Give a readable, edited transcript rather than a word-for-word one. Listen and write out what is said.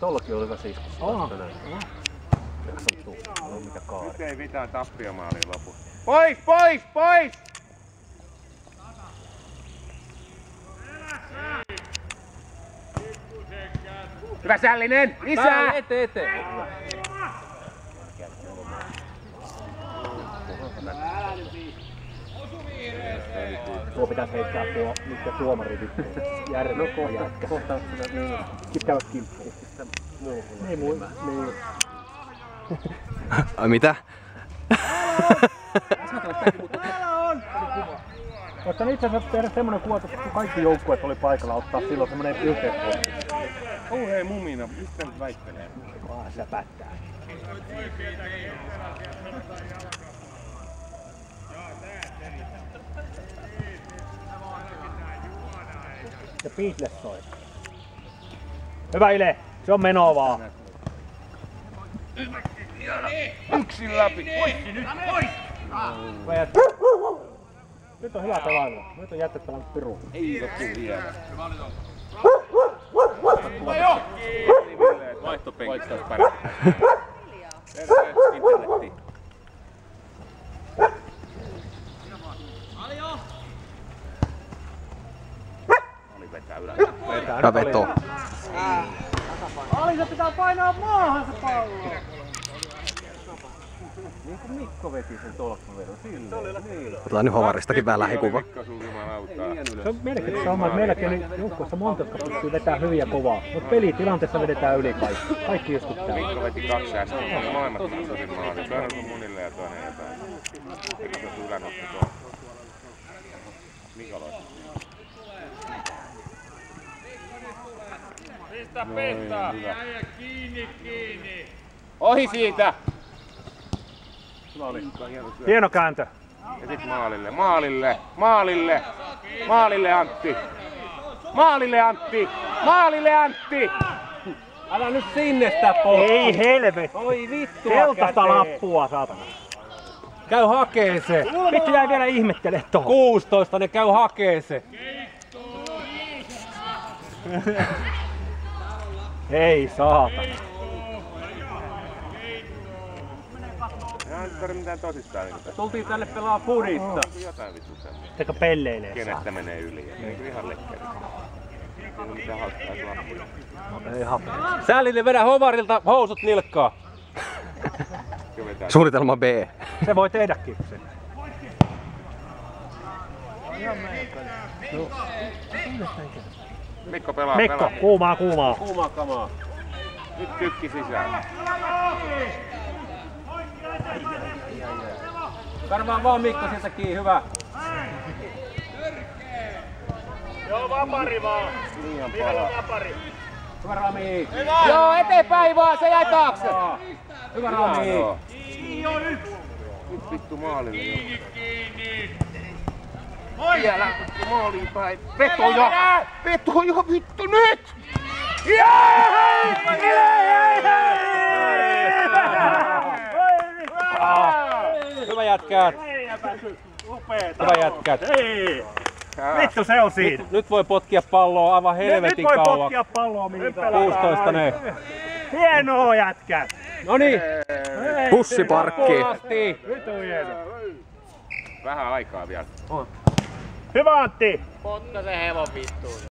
tollakin oli hyvä siiskus. Nyt ei mitään tappiomaaliin lopu. Pois, pois, pois! Hyvä Sällinen! Lisää! Päälle eteen! Tuo pitäis heittää tuo, mitkä tuomari vittu. Järvi jätkä. Kohta niin. Käyvät kimppuun. Niin muu. Niin. Ai mitä? Voitko itse asiassa tehdä semmonen kuva, kun kaikki joukkueet oli paikalla ottaa silloin semmonen yhteiskuva. Kauhea mumina, mistä nyt väittelee? Sitä pättää. Ja Beatles soi. Hyvä Ile, se on menoa vaan. Yksin läpi! Poissi nyt, pois! Nyt on hyvä pelailla. Nyt on jätettävä piru. Ei ole tuu vielä. Vaihtopenkki taas pärjää. Terve internetti. Ali vetää ylös. Hyvä veto. Ali, se pitää painaa maahan se pallo. Niin kuin Mikko veti sen tolkkavedon silleen. Otetaan nyt Hovaristakin vähän lähikuva. Mikko sun jumalautaa. Se on melkein sama, että meilläkin oli joukkueessa monta, jotka pystyy vetämään hyviä kovaa. Mutta pelitilanteessa vedetään yli kaikki. Kaikki joskus Mikko veti 2 äsken. Molemmat tosin maali. Toinen on munille ja toinen jotain. Eikö se ole ylänotto tuolla? Mikko loisi. Pistä, pistä! Kiinni! Ohi siitä! Hieno kääntö. Ja sit maalille, maalille, maalille, maalille Antti! Maalille Antti! Maalille Antti! Älä nyt sinne sitä polttaa! Ei helvetti! Oi vittu! Keltaista lappua, saatana. Käy hakee se! Vittu jäi vielä ihmettelee tohon. 16, ne käy hakee se! Ei saatana. Ei tarvitse mitään tosissaan niin tässä. Tultiin tänne pelaa purista. Jotain vittu semmoista. Teka pelleilee. Kenestä menee yli. Niin ihan lekkeri. Ei ole mitään hauskaa se lappuja. Ei hapea. Sällinen, vedä Hovarilta housut nilkkaa. Suunnitelma B. Se voi tehdäkin sen. Mikko pelaa, Mikko, pelaa. kuumaa, kuumaa. Kuumaa kamaa. Nyt tykki sisään. Karvaa vaan Mikko sieltä kiinni, hyvä. Joo, vapari vaan. Liian paha. Vapari. Hyvä Rami. Joo, eteenpäin vaan, se jäi taakse. Hyvä Rami. Nyt vittu maalille jo. Vielä maaliin päin. Vetoja! Vetoja vittu nyt! Hyvä jätkät. Hyvä jätkät. Ei! Vittu se on siinä. Nyt voi potkia palloa aivan helvetin Nyt voi kauan. potkia palloa mihin 16 ne. Hienoa jätkät. Noniin. Pussiparkki. Nyt on hieno. Vähän aikaa vielä. Hyvä Antti. Potka se hevon vittuun.